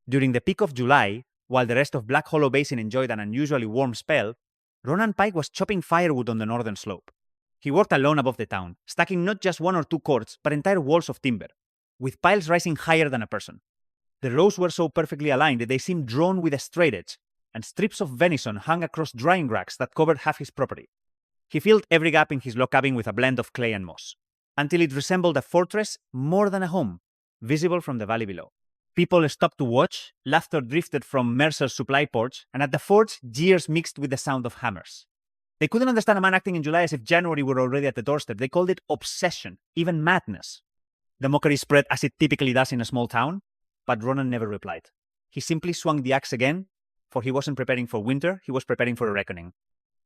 During the peak of July, while the rest of Black Hollow Basin enjoyed an unusually warm spell, Ronan Pike was chopping firewood on the northern slope. He worked alone above the town, stacking not just one or two cords, but entire walls of timber, with piles rising higher than a person. The rows were so perfectly aligned that they seemed drawn with a straight edge, and strips of venison hung across drying racks that covered half his property. He filled every gap in his log cabin with a blend of clay and moss, until it resembled a fortress more than a home, visible from the valley below. People stopped to watch, laughter drifted from Mercer's supply porch, and at the forge, jeers mixed with the sound of hammers. They couldn't understand a man acting in July as if January were already at the doorstep. They called it obsession, even madness. The mockery spread as it typically does in a small town, but Ronan never replied. He simply swung the axe again, for he wasn't preparing for winter, he was preparing for a reckoning.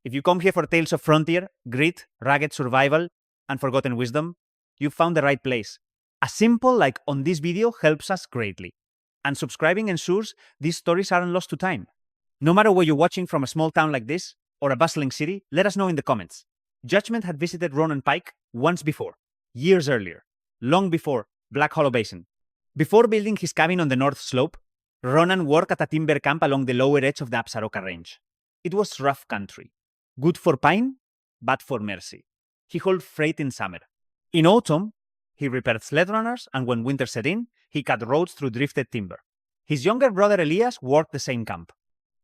If you come here for tales of frontier, grit, rugged survival, and forgotten wisdom, you've found the right place. A simple like on this video helps us greatly. And subscribing ensures these stories aren't lost to time. No matter where you're watching from, a small town like this, or a bustling city, let us know in the comments. Judgment had visited Ronan Pike once before, years earlier, long before Black Hollow Basin. Before building his cabin on the north slope, Ronan worked at a timber camp along the lower edge of the Absaroka range. It was rough country. Good for pine, bad for mercy. He hauled freight in summer. In autumn, he repaired sled runners, and when winter set in, he cut roads through drifted timber. His younger brother Elias worked the same camp.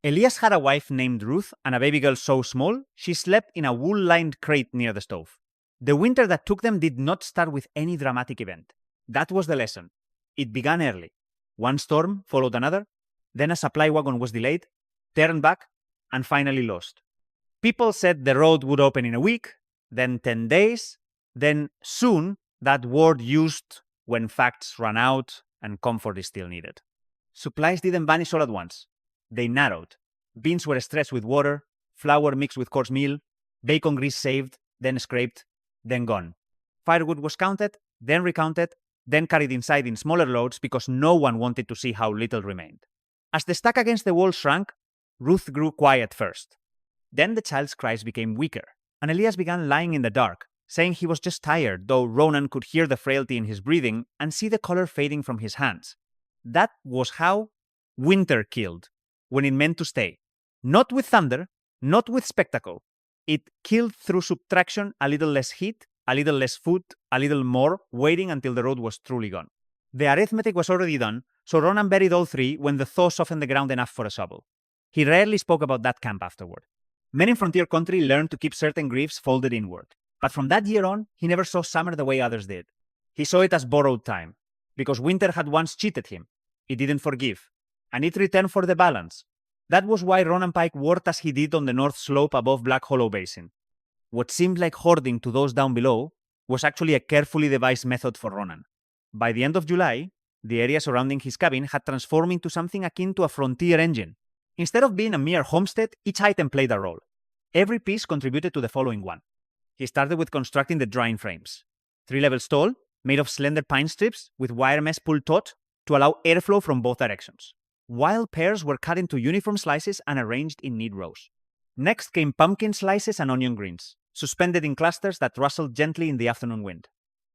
Elias had a wife named Ruth and a baby girl so small, she slept in a wool-lined crate near the stove. The winter that took them did not start with any dramatic event. That was the lesson. It began early. One storm followed another, then a supply wagon was delayed, turned back, and finally lost. People said the road would open in a week, then 10 days, then soon, that word used when facts run out and comfort is still needed. Supplies didn't vanish all at once. They narrowed. Beans were stretched with water, flour mixed with coarse meal, bacon grease saved, then scraped, then gone. Firewood was counted, then recounted, then carried inside in smaller loads because no one wanted to see how little remained. As the stack against the wall shrank, Ruth grew quiet first. Then the child's cries became weaker, and Elias began lying in the dark, saying he was just tired, though Ronan could hear the frailty in his breathing and see the color fading from his hands. That was how winter killed, when it meant to stay. Not with thunder, not with spectacle. It killed through subtraction, a little less heat, a little less food, a little more, waiting until the road was truly gone. The arithmetic was already done, so Ronan buried all three when the thaw softened the ground enough for a shovel. He rarely spoke about that camp afterward. Men in frontier country learned to keep certain griefs folded inward. But from that year on, he never saw summer the way others did. He saw it as borrowed time, because winter had once cheated him. It didn't forgive, and it returned for the balance. That was why Ronan Pike worked as he did on the north slope above Black Hollow Basin. What seemed like hoarding to those down below was actually a carefully devised method for Ronan. By the end of July, the area surrounding his cabin had transformed into something akin to a frontier engine. Instead of being a mere homestead, each item played a role. Every piece contributed to the following one. He started with constructing the drying frames. 3 levels tall, made of slender pine strips with wire mesh pulled taut to allow airflow from both directions. Wild pears were cut into uniform slices and arranged in neat rows. Next came pumpkin slices and onion greens, suspended in clusters that rustled gently in the afternoon wind.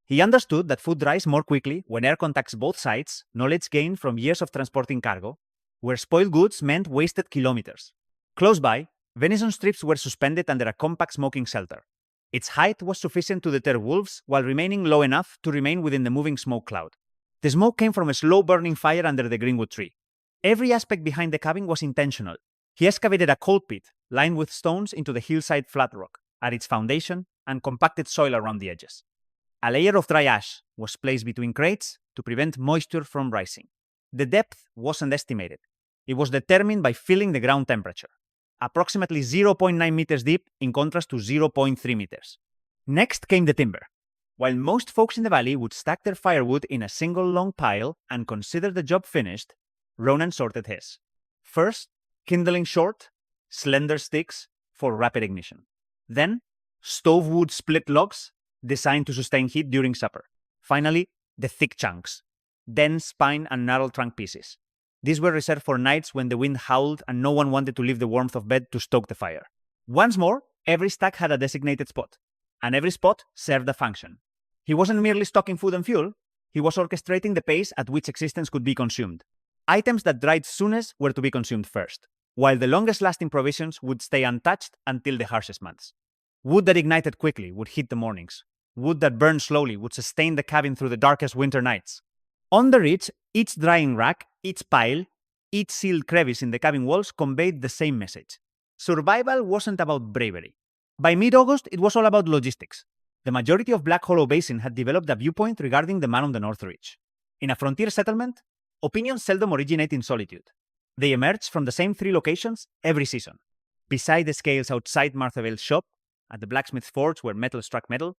He understood that food dries more quickly when air contacts both sides, knowledge gained from years of transporting cargo, where spoiled goods meant wasted kilometers. Close by, venison strips were suspended under a compact smoking shelter. Its height was sufficient to deter wolves while remaining low enough to remain within the moving smoke cloud. The smoke came from a slow-burning fire under the greenwood tree. Every aspect behind the cabin was intentional. He excavated a coal pit lined with stones into the hillside flat rock at its foundation and compacted soil around the edges. A layer of dry ash was placed between crates to prevent moisture from rising. The depth wasn't estimated. It was determined by feeling the ground temperature. Approximately 0.9 meters deep in contrast to 0.3 meters. Next came the timber. While most folks in the valley would stack their firewood in a single long pile and consider the job finished, Ronan sorted his. First, kindling short, slender sticks for rapid ignition. Then, stove wood split logs designed to sustain heat during supper. Finally, the thick chunks, dense spine and narrow trunk pieces. These were reserved for nights when the wind howled and no one wanted to leave the warmth of bed to stoke the fire. Once more, every stack had a designated spot, and every spot served a function. He wasn't merely stocking food and fuel, he was orchestrating the pace at which existence could be consumed. Items that dried soonest were to be consumed first, while the longest-lasting provisions would stay untouched until the harshest months. Wood that ignited quickly would heat the mornings. Wood that burned slowly would sustain the cabin through the darkest winter nights. On the ridge, each drying rack, each pile, each sealed crevice in the cabin walls conveyed the same message. Survival wasn't about bravery. By mid-August, it was all about logistics. The majority of Black Hollow Basin had developed a viewpoint regarding the man on the North Ridge. In a frontier settlement, opinions seldom originate in solitude. They emerge from the same three locations every season. Beside the scales outside Martha Vale's shop, at the blacksmith's forge where metal struck metal,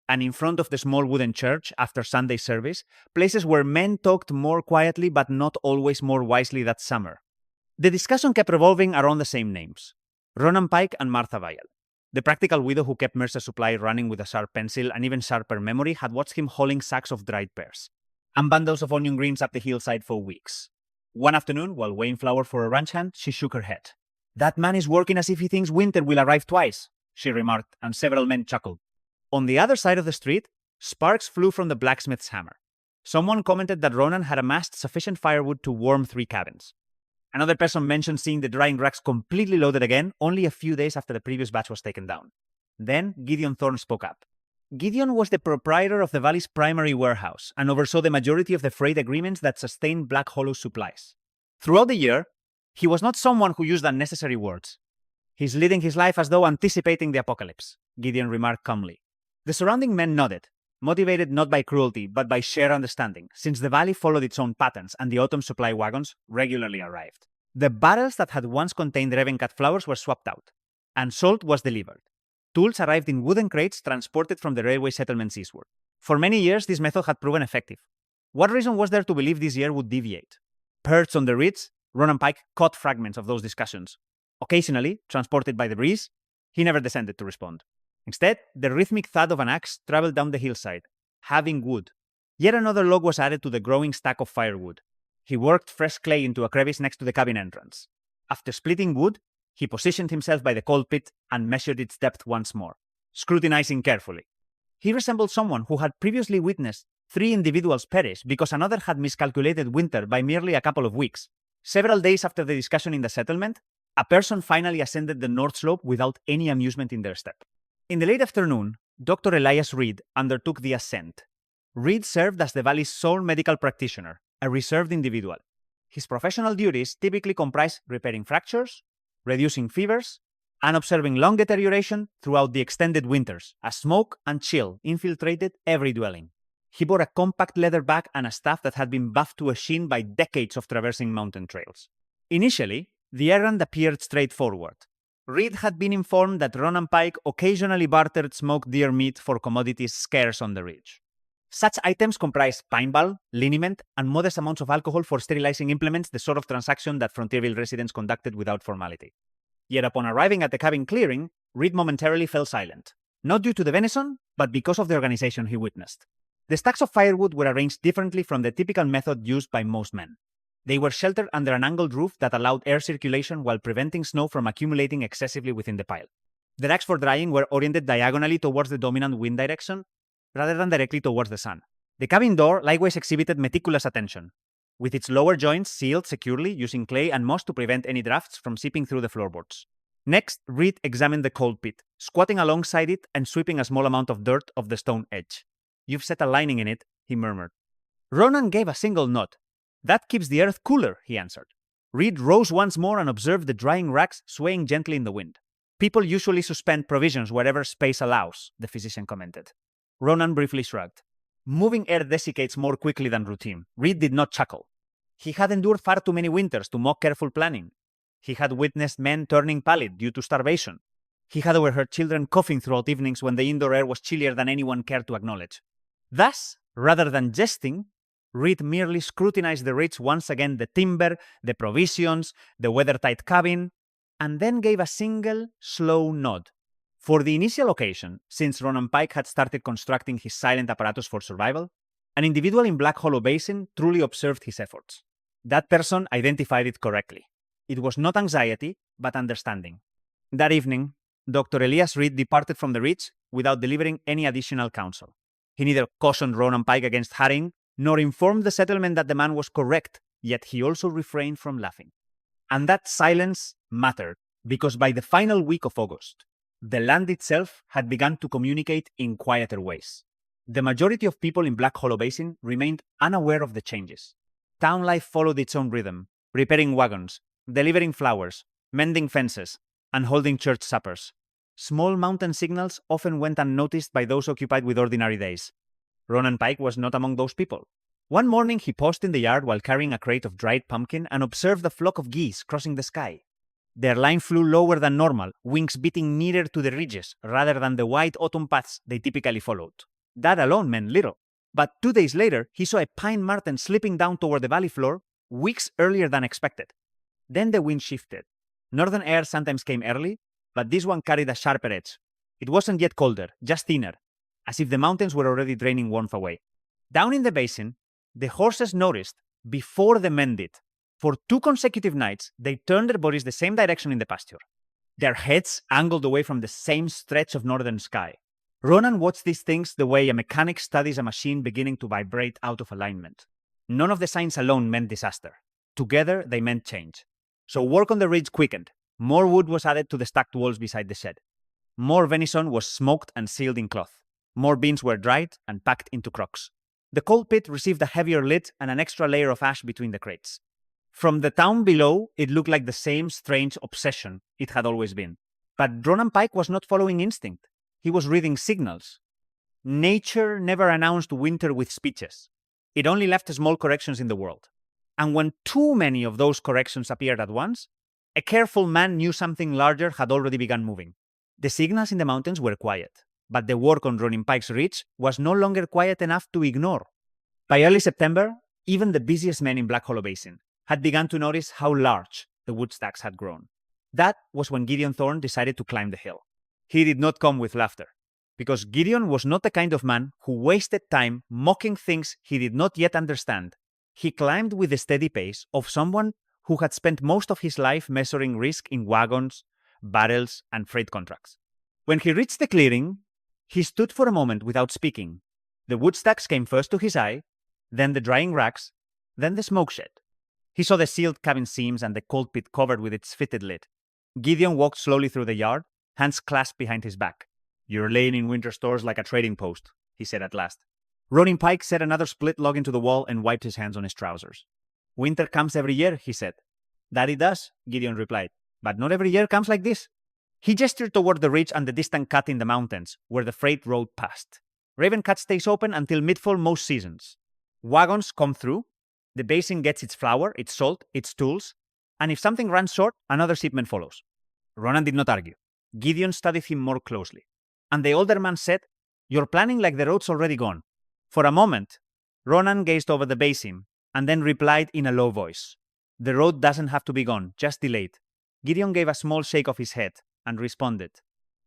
and in front of the small wooden church after Sunday service, places where men talked more quietly but not always more wisely that summer. The discussion kept revolving around the same names: Ronan Pike and Martha Vale. The practical widow who kept Mercer's supply running with a sharp pencil and even sharper memory had watched him hauling sacks of dried pears and bundles of onion greens up the hillside for weeks. One afternoon, while weighing flour for a ranch hand, she shook her head. "That man is working as if he thinks winter will arrive twice," she remarked, and several men chuckled. On the other side of the street, sparks flew from the blacksmith's hammer. Someone commented that Ronan had amassed sufficient firewood to warm 3 cabins. Another person mentioned seeing the drying racks completely loaded again only a few days after the previous batch was taken down. Then Gideon Thorne spoke up. Gideon was the proprietor of the valley's primary warehouse and oversaw the majority of the freight agreements that sustained Black Hollow's supplies. Throughout the year, he was not someone who used unnecessary words. "He's leading his life as though anticipating the apocalypse," Gideon remarked calmly. The surrounding men nodded, motivated not by cruelty but by shared understanding, since the valley followed its own patterns and the autumn supply wagons regularly arrived. The barrels that had once contained Raven-cut flowers were swapped out, and salt was delivered. Tools arrived in wooden crates transported from the railway settlements eastward. For many years, this method had proven effective. What reason was there to believe this year would deviate? Perched on the ridge, Ronan Pike caught fragments of those discussions. Occasionally, transported by the breeze, he never descended to respond. Instead, the rhythmic thud of an axe traveled down the hillside, having wood. Yet another log was added to the growing stack of firewood. He worked fresh clay into a crevice next to the cabin entrance. After splitting wood, he positioned himself by the coal pit and measured its depth once more, scrutinizing carefully. He resembled someone who had previously witnessed 3 individuals perish because another had miscalculated winter by merely a couple of weeks. Several days after the discussion in the settlement, a person finally ascended the north slope without any amusement in their step. In the late afternoon, Dr. Elias Reed undertook the ascent. Reed served as the valley's sole medical practitioner, a reserved individual. His professional duties typically comprised repairing fractures, reducing fevers, and observing lung deterioration throughout the extended winters, as smoke and chill infiltrated every dwelling. He bore a compact leather bag and a staff that had been buffed to a sheen by decades of traversing mountain trails. Initially, the errand appeared straightforward. Reed had been informed that Ronan Pike occasionally bartered smoked deer meat for commodities scarce on the ridge. Such items comprised pine ball, liniment, and modest amounts of alcohol for sterilizing implements, the sort of transaction that Frontierville residents conducted without formality. Yet upon arriving at the cabin clearing, Reed momentarily fell silent, not due to the venison, but because of the organization he witnessed. The stacks of firewood were arranged differently from the typical method used by most men. They were sheltered under an angled roof that allowed air circulation while preventing snow from accumulating excessively within the pile. The racks for drying were oriented diagonally towards the dominant wind direction, rather than directly towards the sun. The cabin door likewise exhibited meticulous attention, with its lower joints sealed securely using clay and moss to prevent any drafts from seeping through the floorboards. Next, Reed examined the coal pit, squatting alongside it and sweeping a small amount of dirt off the stone edge. "You've set a lining in it," he murmured. Ronan gave a single nod. "That keeps the earth cooler," he answered. Reed rose once more and observed the drying racks swaying gently in the wind. "People usually suspend provisions wherever space allows," the physician commented. Ronan briefly shrugged. Moving air desiccates more quickly than routine. Reed did not chuckle. He had endured far too many winters to mock careful planning. He had witnessed men turning pallid due to starvation. He had overheard children coughing throughout evenings when the indoor air was chillier than anyone cared to acknowledge. Thus, rather than jesting, Reed merely scrutinized the ridge once again, the timber, the provisions, the weather-tight cabin, and then gave a single, slow nod. For the initial occasion, since Ronan Pike had started constructing his silent apparatus for survival, an individual in Black Hollow Basin truly observed his efforts. That person identified it correctly. It was not anxiety, but understanding. That evening, Dr. Elias Reed departed from the ridge without delivering any additional counsel. He neither cautioned Ronan Pike against hurrying, nor informed the settlement that the man was correct, yet he also refrained from laughing. And that silence mattered, because by the final week of August, the land itself had begun to communicate in quieter ways. The majority of people in Black Hollow Basin remained unaware of the changes. Town life followed its own rhythm, repairing wagons, delivering flowers, mending fences, and holding church suppers. Small mountain signals often went unnoticed by those occupied with ordinary days. Ronan Pike was not among those people. One morning he paused in the yard while carrying a crate of dried pumpkin and observed a flock of geese crossing the sky. Their line flew lower than normal, wings beating nearer to the ridges rather than the wide autumn paths they typically followed. That alone meant little. But 2 days later, he saw a pine marten slipping down toward the valley floor weeks earlier than expected. Then the wind shifted. Northern air sometimes came early, but this one carried a sharper edge. It wasn't yet colder, just thinner, as if the mountains were already draining warmth away. Down in the basin, the horses noticed before the men did. For 2 consecutive nights, they turned their bodies the same direction in the pasture. Their heads angled away from the same stretch of northern sky. Ronan watched these things the way a mechanic studies a machine beginning to vibrate out of alignment. None of the signs alone meant disaster. Together, they meant change. So work on the ridge quickened. More wood was added to the stacked walls beside the shed. More venison was smoked and sealed in cloth. More beans were dried and packed into crocks. The coal pit received a heavier lid and an extra layer of ash between the crates. From the town below, it looked like the same strange obsession it had always been. But Ronan Pike was not following instinct. He was reading signals. Nature never announced winter with speeches. It only left small corrections in the world. And when too many of those corrections appeared at once, a careful man knew something larger had already begun moving. The signals in the mountains were quiet, but the work on Ronan Pike's ridge was no longer quiet enough to ignore. By early September, even the busiest men in Black Hollow Basin had begun to notice how large the wood stacks had grown. That was when Gideon Thorne decided to climb the hill. He did not come with laughter, because Gideon was not the kind of man who wasted time mocking things he did not yet understand. He climbed with the steady pace of someone who had spent most of his life measuring risk in wagons, barrels, and freight contracts. When he reached the clearing, he stood for a moment without speaking. The wood stacks came first to his eye, then the drying racks, then the smoke shed. He saw the sealed cabin seams and the coal pit covered with its fitted lid. Gideon walked slowly through the yard, hands clasped behind his back. "You're laying in winter stores like a trading post," he said at last. Ronan Pike set another split log into the wall and wiped his hands on his trousers. "Winter comes every year," he said. "That it does," Gideon replied. "But not every year comes like this." He gestured toward the ridge and the distant cut in the mountains, where the freight road passed. Raven Cut stays open until midfall most seasons. Wagons come through, the basin gets its flour, its salt, its tools, and if something runs short, another shipment follows. Ronan did not argue. Gideon studied him more closely. And the older man said, "You're planning like the road's already gone." For a moment, Ronan gazed over the basin and then replied in a low voice, "The road doesn't have to be gone, just delayed." Gideon gave a small shake of his head and responded,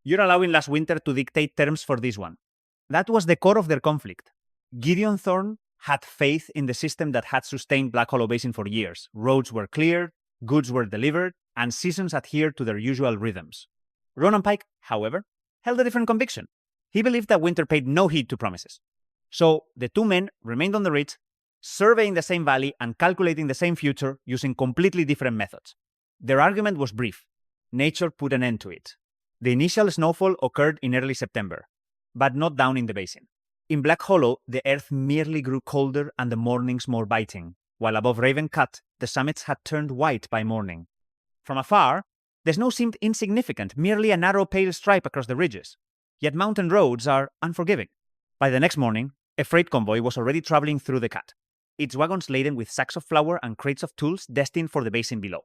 "You're allowing last winter to dictate terms for this one." That was the core of their conflict. Gideon Thorne had faith in the system that had sustained Black Hollow Basin for years. Roads were cleared, goods were delivered, and seasons adhered to their usual rhythms. Ronan Pike, however, held a different conviction. He believed that winter paid no heed to promises. So the 2 men remained on the ridge, surveying the same valley and calculating the same future using completely different methods. Their argument was brief. Nature put an end to it. The initial snowfall occurred in early September, but not down in the basin. In Black Hollow, the earth merely grew colder and the mornings more biting, while above Raven Cut, the summits had turned white by morning. From afar, the snow seemed insignificant, merely a narrow pale stripe across the ridges. Yet mountain roads are unforgiving. By the next morning, a freight convoy was already traveling through the cut, its wagons laden with sacks of flour and crates of tools destined for the basin below.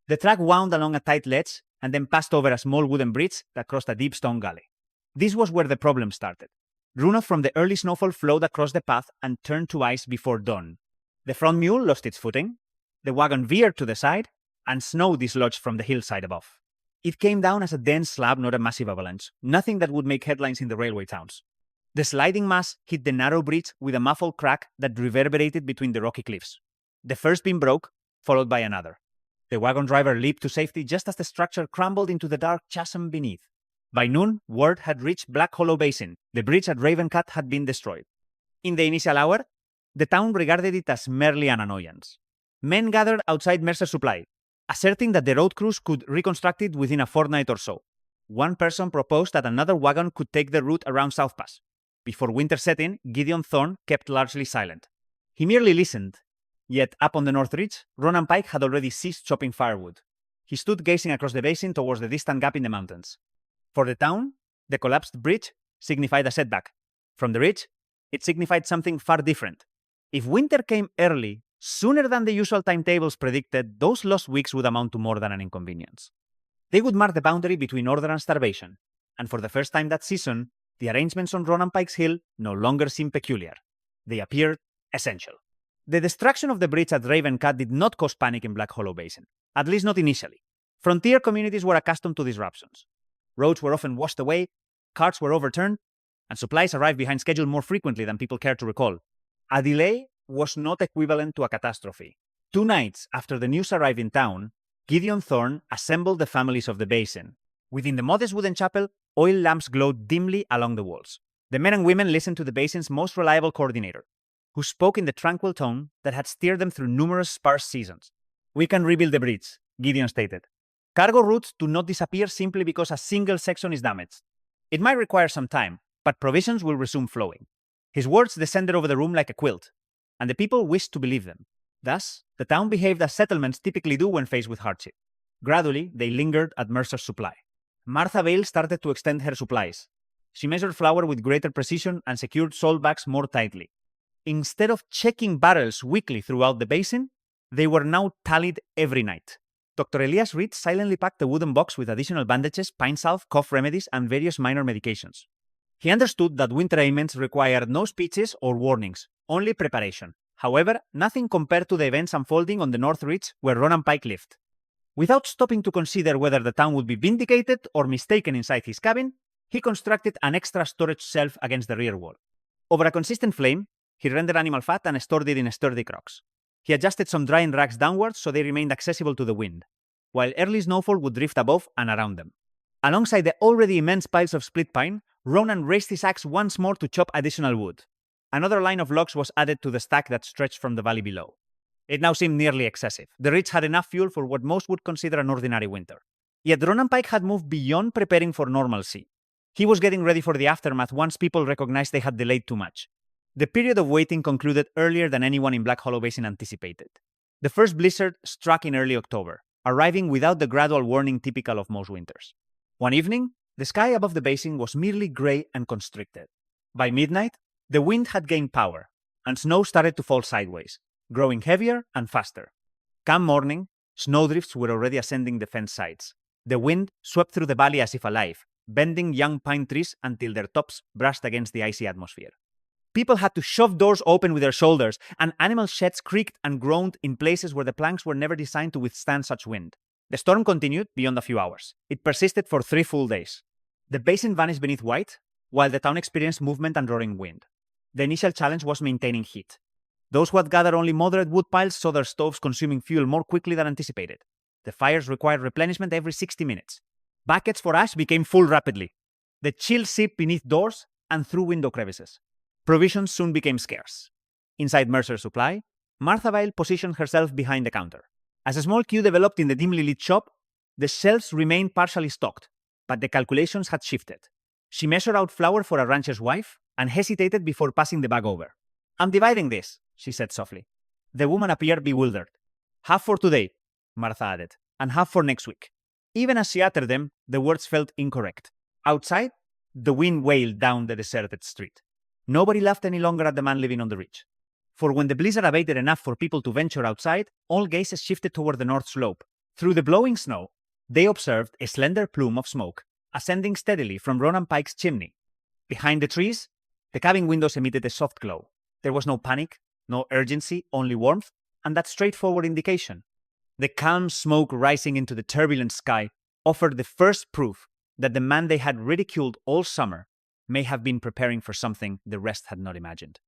The track wound along a tight ledge and then passed over a small wooden bridge that crossed a deep stone gully. This was where the problem started. Runoff from the early snowfall flowed across the path and turned to ice before dawn. The front mule lost its footing, the wagon veered to the side, and snow dislodged from the hillside above. It came down as a dense slab, not a massive avalanche, nothing that would make headlines in the railway towns. The sliding mass hit the narrow bridge with a muffled crack that reverberated between the rocky cliffs. The first beam broke, followed by another. The wagon driver leaped to safety just as the structure crumbled into the dark chasm beneath. By noon, word had reached Black Hollow Basin. The bridge at Raven Cut had been destroyed. In the initial hour, the town regarded it as merely an annoyance. Men gathered outside Mercer's supply, asserting that the road crews could reconstruct it within a fortnight or so. One person proposed that another wagon could take the route around South Pass. Before winter set in, Gideon Thorne kept largely silent. He merely listened. Yet, up on the North Ridge, Ronan Pike had already ceased chopping firewood. He stood gazing across the basin towards the distant gap in the mountains. For the town, the collapsed bridge signified a setback. From the ridge, it signified something far different. If winter came early, sooner than the usual timetables predicted, those lost weeks would amount to more than an inconvenience. They would mark the boundary between order and starvation, and for the first time that season, the arrangements on Ronan Pike's Hill no longer seemed peculiar. They appeared essential. The destruction of the bridge at Raven Cut did not cause panic in Black Hollow Basin, at least not initially. Frontier communities were accustomed to disruptions. Roads were often washed away, carts were overturned, and supplies arrived behind schedule more frequently than people cared to recall. A delay was not equivalent to a catastrophe. 2 nights after the news arrived in town, Gideon Thorne assembled the families of the basin. Within the modest wooden chapel, oil lamps glowed dimly along the walls. The men and women listened to the basin's most reliable coordinator, who spoke in the tranquil tone that had steered them through numerous sparse seasons. "We can rebuild the bridge," Gideon stated. "Cargo routes do not disappear simply because a single section is damaged. It might require some time, but provisions will resume flowing." His words descended over the room like a quilt, and the people wished to believe them. Thus, the town behaved as settlements typically do when faced with hardship. Gradually, they lingered at Mercer's supply. Martha Vale started to extend her supplies. She measured flour with greater precision and secured salt bags more tightly. Instead of checking barrels weekly throughout the basin, they were now tallied every night. Dr. Elias Reed silently packed a wooden box with additional bandages, pine salve, cough remedies, and various minor medications. He understood that winter ailments required no speeches or warnings, only preparation. However, nothing compared to the events unfolding on the North Ridge where Ronan Pike lived. Without stopping to consider whether the town would be vindicated or mistaken inside his cabin, he constructed an extra storage shelf against the rear wall. Over a consistent flame, he rendered animal fat and stored it in sturdy crocks. He adjusted some drying racks downwards so they remained accessible to the wind, while early snowfall would drift above and around them. Alongside the already immense piles of split pine, Ronan raised his axe once more to chop additional wood. Another line of logs was added to the stack that stretched from the valley below. It now seemed nearly excessive. The ridge had enough fuel for what most would consider an ordinary winter. Yet Ronan Pike had moved beyond preparing for normalcy. He was getting ready for the aftermath once people recognized they had delayed too much. The period of waiting concluded earlier than anyone in Black Hollow Basin anticipated. The first blizzard struck in early October, arriving without the gradual warning typical of most winters. One evening, the sky above the basin was merely gray and constricted. By midnight, the wind had gained power, and snow started to fall sideways, growing heavier and faster. Come morning, snowdrifts were already ascending the fence sides. The wind swept through the valley as if alive, bending young pine trees until their tops brushed against the icy atmosphere. People had to shove doors open with their shoulders, and animal sheds creaked and groaned in places where the planks were never designed to withstand such wind. The storm continued beyond a few hours. It persisted for 3 full days. The basin vanished beneath white, while the town experienced movement and roaring wind. The initial challenge was maintaining heat. Those who had gathered only moderate wood piles saw their stoves consuming fuel more quickly than anticipated. The fires required replenishment every 60 minutes. Buckets for ash became full rapidly. The chill seeped beneath doors and through window crevices. Provisions soon became scarce. Inside Mercer's supply, Martha Vale positioned herself behind the counter. As a small queue developed in the dimly lit shop, the shelves remained partially stocked, but the calculations had shifted. She measured out flour for a rancher's wife and hesitated before passing the bag over. "I'm dividing this," she said softly. The woman appeared bewildered. "Half for today," Martha added, "and half for next week." Even as she uttered them, the words felt incorrect. Outside, the wind wailed down the deserted street. Nobody laughed any longer at the man living on the ridge. For when the blizzard abated enough for people to venture outside, all gazes shifted toward the north slope. Through the blowing snow, they observed a slender plume of smoke, ascending steadily from Ronan Pike's chimney. Behind the trees, the cabin windows emitted a soft glow. There was no panic, no urgency, only warmth, and that straightforward indication. The calm smoke rising into the turbulent sky offered the first proof that the man they had ridiculed all summer may have been preparing for something the rest had not imagined.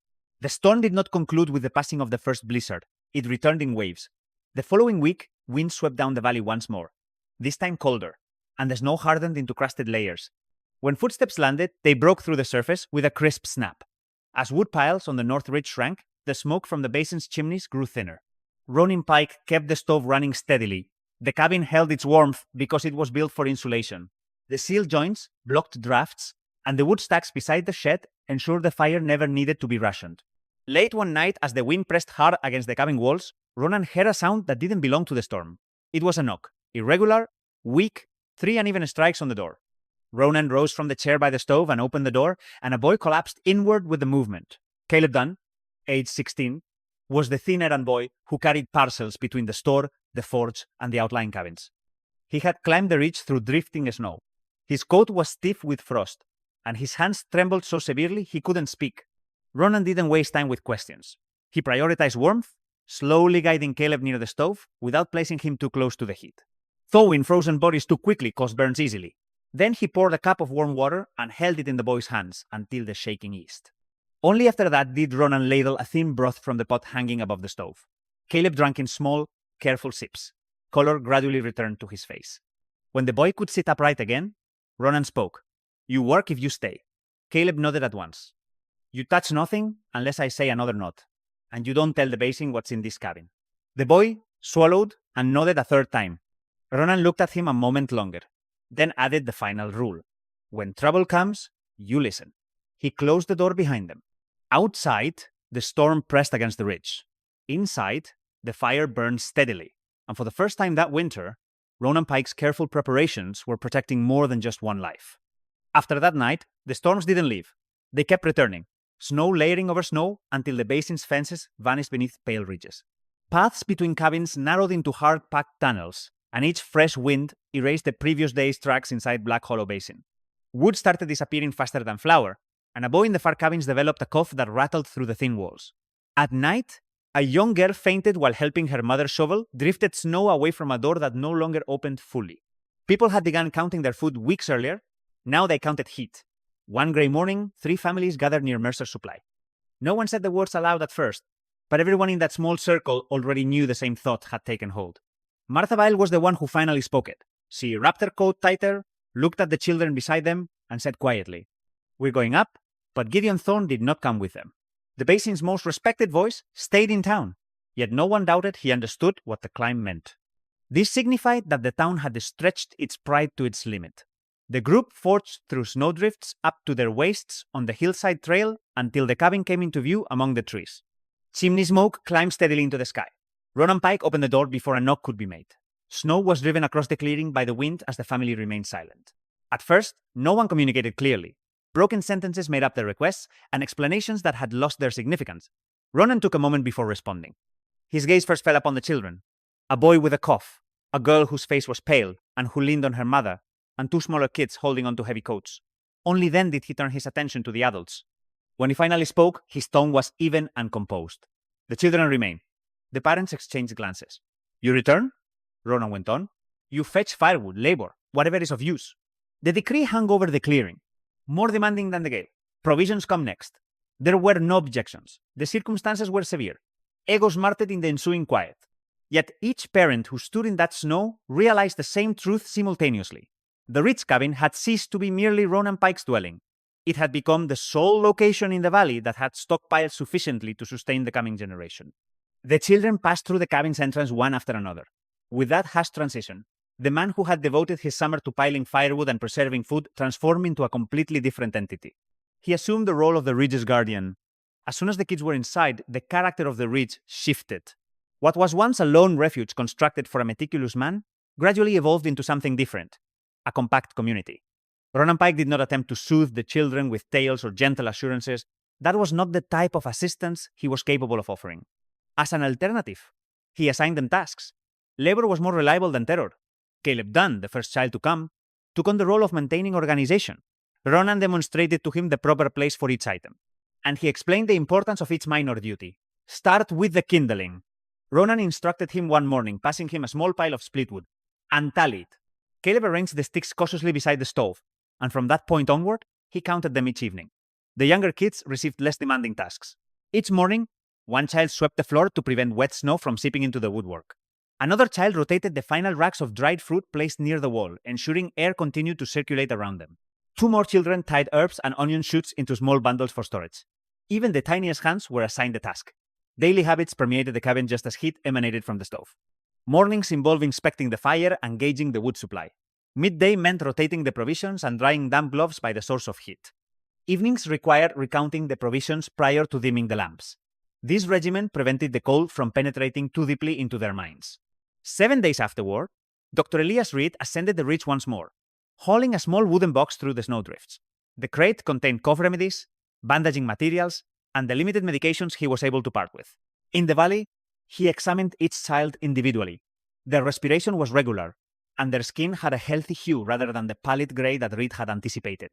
The storm did not conclude with the passing of the first blizzard. It returned in waves. The following week, wind swept down the valley once more, this time colder, and the snow hardened into crusted layers. When footsteps landed, they broke through the surface with a crisp snap. As wood piles on the north ridge shrank, the smoke from the basin's chimneys grew thinner. Ronan Pike kept the stove running steadily. The cabin held its warmth because it was built for insulation. The seal joints blocked drafts, and the wood stacks beside the shed ensured the fire never needed to be rationed. Late one night, as the wind pressed hard against the cabin walls, Ronan heard a sound that didn't belong to the storm. It was a knock, irregular, weak, 3 uneven strikes on the door. Ronan rose from the chair by the stove and opened the door, and a boy collapsed inward with the movement. Caleb Dunn, age 16, was the thin errand boy who carried parcels between the store, the forge, and the outlying cabins. He had climbed the ridge through drifting snow. His coat was stiff with frost, and his hands trembled so severely he couldn't speak. Ronan didn't waste time with questions. He prioritized warmth, slowly guiding Caleb near the stove without placing him too close to the heat. Thawing frozen bodies too quickly caused burns easily. Then he poured a cup of warm water and held it in the boy's hands until the shaking eased. Only after that did Ronan ladle a thin broth from the pot hanging above the stove. Caleb drank in small, careful sips. Color gradually returned to his face. When the boy could sit upright again, Ronan spoke. "You work if you stay." Caleb nodded at once. "You touch nothing unless I say another nod, and you don't tell the basin what's in this cabin." The boy swallowed and nodded a third time. Ronan looked at him a moment longer, then added the final rule. "When trouble comes, you listen." He closed the door behind them. Outside, the storm pressed against the ridge. Inside, the fire burned steadily, and for the first time that winter, Ronan Pike's careful preparations were protecting more than just one life. After that night, the storms didn't leave. They kept returning, snow layering over snow until the basin's fences vanished beneath pale ridges. Paths between cabins narrowed into hard-packed tunnels, and each fresh wind erased the previous day's tracks inside Black Hollow Basin. Wood started disappearing faster than flour, and a boy in the far cabins developed a cough that rattled through the thin walls. At night, a young girl fainted while helping her mother shovel drifted snow away from a door that no longer opened fully. People had begun counting their food weeks earlier. Now they counted heat. One gray morning, 3 families gathered near Mercer's supply. No one said the words aloud at first, but everyone in that small circle already knew the same thought had taken hold. Martha Vile was the one who finally spoke it. She wrapped her coat tighter, looked at the children beside them, and said quietly, "We're going up," but Gideon Thorne did not come with them. The basin's most respected voice stayed in town, yet no one doubted he understood what the climb meant. This signified that the town had stretched its pride to its limit. The group forged through snowdrifts up to their waists on the hillside trail until the cabin came into view among the trees. Chimney smoke climbed steadily into the sky. Ronan Pike opened the door before a knock could be made. Snow was driven across the clearing by the wind as the family remained silent. At first, no one communicated clearly. Broken sentences made up their requests and explanations that had lost their significance. Ronan took a moment before responding. His gaze first fell upon the children. A boy with a cough, a girl whose face was pale and who leaned on her mother, and 2 smaller kids holding onto heavy coats. Only then did he turn his attention to the adults. When he finally spoke, his tone was even and composed. The children remained. The parents exchanged glances. "You return?" Ronan went on. "You fetch firewood, labor, whatever is of use." The decree hung over the clearing, more demanding than the gale. Provisions come next. There were no objections. The circumstances were severe. Egos smarted in the ensuing quiet. Yet each parent who stood in that snow realized the same truth simultaneously. The Ridge cabin had ceased to be merely Ronan Pike's dwelling. It had become the sole location in the valley that had stockpiled sufficiently to sustain the coming generation. The children passed through the cabin's entrance one after another. With that hushed transition, the man who had devoted his summer to piling firewood and preserving food transformed into a completely different entity. He assumed the role of the Ridge's guardian. As soon as the kids were inside, the character of the Ridge shifted. What was once a lone refuge constructed for a meticulous man gradually evolved into something different, a compact community. Ronan Pike did not attempt to soothe the children with tales or gentle assurances. That was not the type of assistance he was capable of offering. As an alternative, he assigned them tasks. Labor was more reliable than terror. Caleb Dunn, the first child to come, took on the role of maintaining organization. Ronan demonstrated to him the proper place for each item, and he explained the importance of each minor duty. Start with the kindling. Ronan instructed him one morning, passing him a small pile of split wood. And tally it. Caleb arranged the sticks cautiously beside the stove, and from that point onward, he counted them each evening. The younger kids received less demanding tasks. Each morning, one child swept the floor to prevent wet snow from seeping into the woodwork. Another child rotated the final racks of dried fruit placed near the wall, ensuring air continued to circulate around them. 2 more children tied herbs and onion shoots into small bundles for storage. Even the tiniest hands were assigned the task. Daily habits permeated the cabin just as heat emanated from the stove. Mornings involved inspecting the fire and gauging the wood supply. Midday meant rotating the provisions and drying damp gloves by the source of heat. Evenings required recounting the provisions prior to dimming the lamps. This regimen prevented the cold from penetrating too deeply into their minds. 7 days afterward, Dr. Elias Reed ascended the ridge once more, hauling a small wooden box through the snowdrifts. The crate contained cough remedies, bandaging materials, and the limited medications he was able to part with. In the valley, he examined each child individually. Their respiration was regular, and their skin had a healthy hue rather than the pallid gray that Reed had anticipated.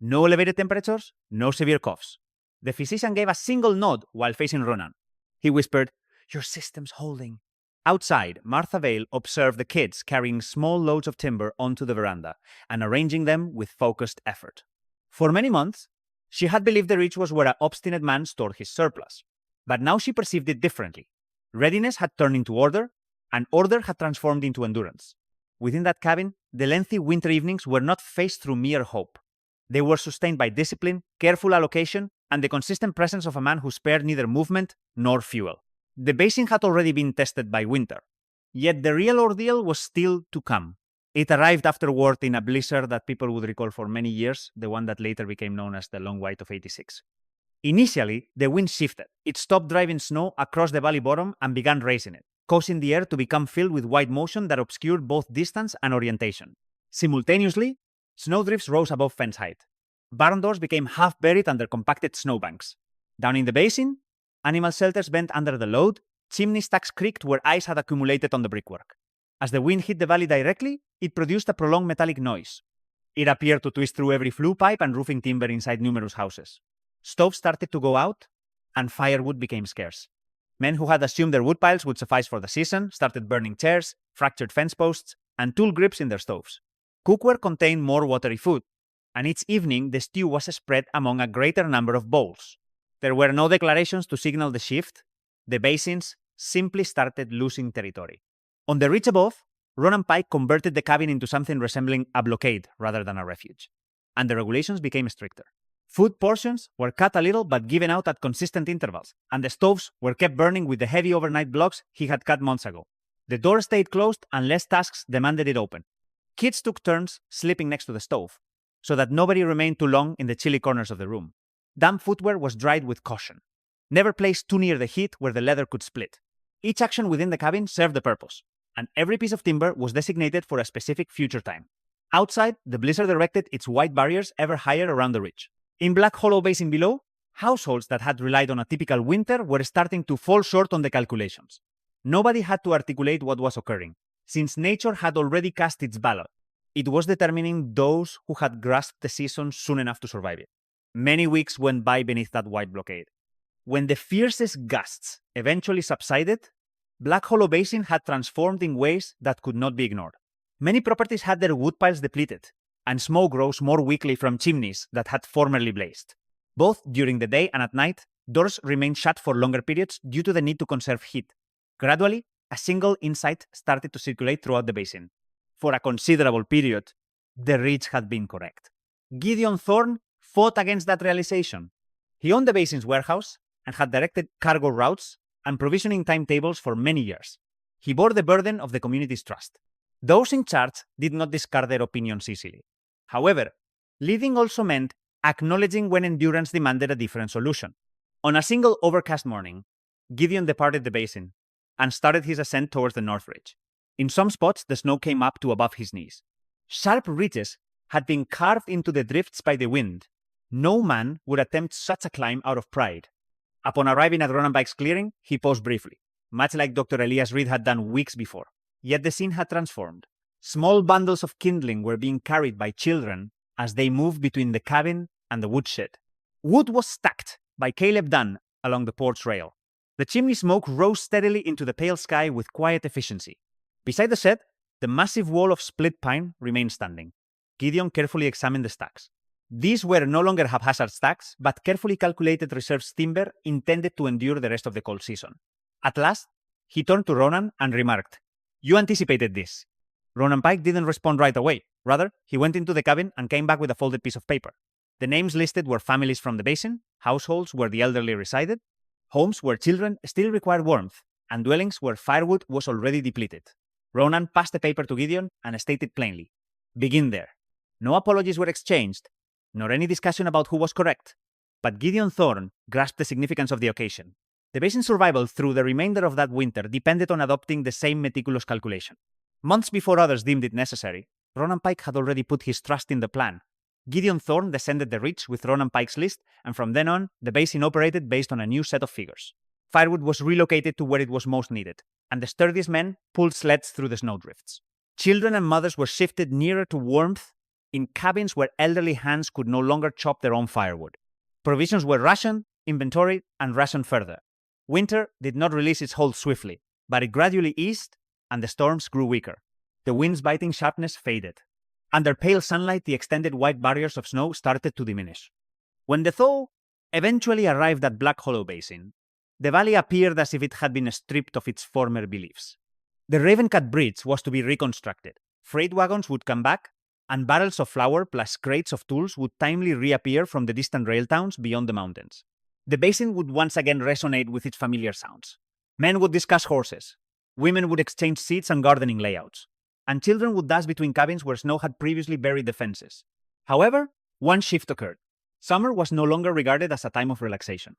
No elevated temperatures, no severe coughs. The physician gave a single nod while facing Ronan. He whispered, "Your system's holding." Outside, Martha Vale observed the kids carrying small loads of timber onto the veranda and arranging them with focused effort. For many months, she had believed the ridge was where an obstinate man stored his surplus. But now she perceived it differently. Readiness had turned into order, and order had transformed into endurance. Within that cabin, the lengthy winter evenings were not faced through mere hope. They were sustained by discipline, careful allocation, and the consistent presence of a man who spared neither movement nor fuel. The basin had already been tested by winter, yet the real ordeal was still to come. It arrived afterward in a blizzard that people would recall for many years, the one that later became known as the Long White of '86. Initially, the wind shifted. It stopped driving snow across the valley bottom and began raising it, causing the air to become filled with white motion that obscured both distance and orientation. Simultaneously, snowdrifts rose above fence height. Barn doors became half buried under compacted snowbanks. Down in the basin, animal shelters bent under the load, chimney stacks creaked where ice had accumulated on the brickwork. As the wind hit the valley directly, it produced a prolonged metallic noise. It appeared to twist through every flue pipe and roofing timber inside numerous houses. Stoves started to go out, and firewood became scarce. Men who had assumed their wood piles would suffice for the season started burning chairs, fractured fence posts, and tool grips in their stoves. Cookware contained more watery food, and each evening the stew was spread among a greater number of bowls. There were no declarations to signal the shift. The basins simply started losing territory. On the ridge above, Ronan Pike converted the cabin into something resembling a blockade rather than a refuge, and the regulations became stricter. Food portions were cut a little but given out at consistent intervals, and the stoves were kept burning with the heavy overnight blocks he had cut months ago. The door stayed closed unless tasks demanded it open. Kids took turns sleeping next to the stove, so that nobody remained too long in the chilly corners of the room. Damp footwear was dried with caution, never placed too near the heat where the leather could split. Each action within the cabin served the purpose, and every piece of timber was designated for a specific future time. Outside, the blizzard erected its white barriers ever higher around the ridge. In Black Hollow Basin below, households that had relied on a typical winter were starting to fall short on the calculations. Nobody had to articulate what was occurring, since nature had already cast its ballot. It was determining those who had grasped the season soon enough to survive it. Many weeks went by beneath that white blockade. When the fiercest gusts eventually subsided, Black Hollow Basin had transformed in ways that could not be ignored. Many properties had their wood piles depleted, and smoke rose more weakly from chimneys that had formerly blazed. Both during the day and at night, doors remained shut for longer periods due to the need to conserve heat. Gradually, a single insight started to circulate throughout the basin. For a considerable period, the ridge had been correct. Gideon Thorne fought against that realization. He owned the basin's warehouse and had directed cargo routes and provisioning timetables for many years. He bore the burden of the community's trust. Those in charge did not discard their opinions easily. However, leading also meant acknowledging when endurance demanded a different solution. On a single overcast morning, Gideon departed the basin and started his ascent towards the north ridge. In some spots, the snow came up to above his knees. Sharp ridges had been carved into the drifts by the wind. No man would attempt such a climb out of pride. Upon arriving at Ronan Pike's clearing, he paused briefly, much like Dr. Elias Reed had done weeks before. Yet the scene had transformed. Small bundles of kindling were being carried by children as they moved between the cabin and the woodshed. Wood was stacked by Caleb Dunn along the porch rail. The chimney smoke rose steadily into the pale sky with quiet efficiency. Beside the shed, the massive wall of split pine remained standing. Gideon carefully examined the stacks. These were no longer haphazard stacks, but carefully calculated reserves timber intended to endure the rest of the cold season. At last, he turned to Ronan and remarked, "You anticipated this." Ronan Pike didn't respond right away. Rather, he went into the cabin and came back with a folded piece of paper. The names listed were families from the basin, households where the elderly resided, homes where children still required warmth, and dwellings where firewood was already depleted. Ronan passed the paper to Gideon and stated plainly, "Begin there." No apologies were exchanged, nor any discussion about who was correct. But Gideon Thorne grasped the significance of the occasion. The basin's survival through the remainder of that winter depended on adopting the same meticulous calculation. Months before others deemed it necessary, Ronan Pike had already put his trust in the plan. Gideon Thorne descended the ridge with Ronan Pike's list, and from then on, the basin operated based on a new set of figures. Firewood was relocated to where it was most needed, and the sturdiest men pulled sleds through the snowdrifts. Children and mothers were shifted nearer to warmth in cabins where elderly hands could no longer chop their own firewood. Provisions were rationed, inventoried, and rationed further. Winter did not release its hold swiftly, but it gradually eased, and the storms grew weaker. The wind's biting sharpness faded. Under pale sunlight, the extended white barriers of snow started to diminish. When the thaw eventually arrived at Black Hollow Basin, the valley appeared as if it had been stripped of its former beliefs. The Ravencut Bridge was to be reconstructed. Freight wagons would come back, and barrels of flour plus crates of tools would timely reappear from the distant rail towns beyond the mountains. The basin would once again resonate with its familiar sounds. Men would discuss horses, women would exchange seats and gardening layouts, and children would dash between cabins where snow had previously buried the fences. However, one shift occurred. Summer was no longer regarded as a time of relaxation.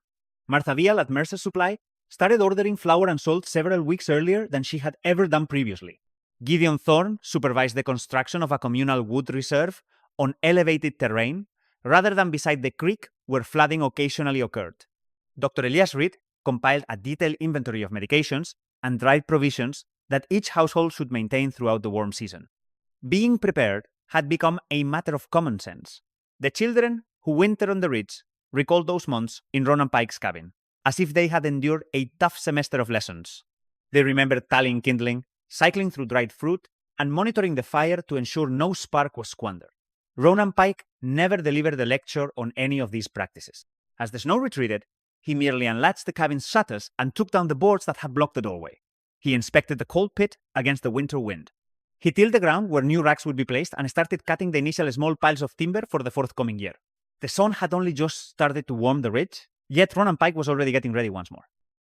Martha Vial at Mercer's Supply started ordering flour and salt several weeks earlier than she had ever done previously. Gideon Thorne supervised the construction of a communal wood reserve on elevated terrain rather than beside the creek where flooding occasionally occurred. Dr. Elias Reed compiled a detailed inventory of medications and dried provisions that each household should maintain throughout the warm season. Being prepared had become a matter of common sense. The children who wintered on the ridge recalled those months in Ronan Pike's cabin, as if they had endured a tough semester of lessons. They remembered tallying kindling, cycling through dried fruit, and monitoring the fire to ensure no spark was squandered. Ronan Pike never delivered a lecture on any of these practices. As the snow retreated, he merely unlatched the cabin's shutters and took down the boards that had blocked the doorway. He inspected the cold pit against the winter wind. He tilled the ground where new racks would be placed and started cutting the initial small piles of timber for the forthcoming year. The sun had only just started to warm the ridge, yet Ronan Pike was already getting ready once more.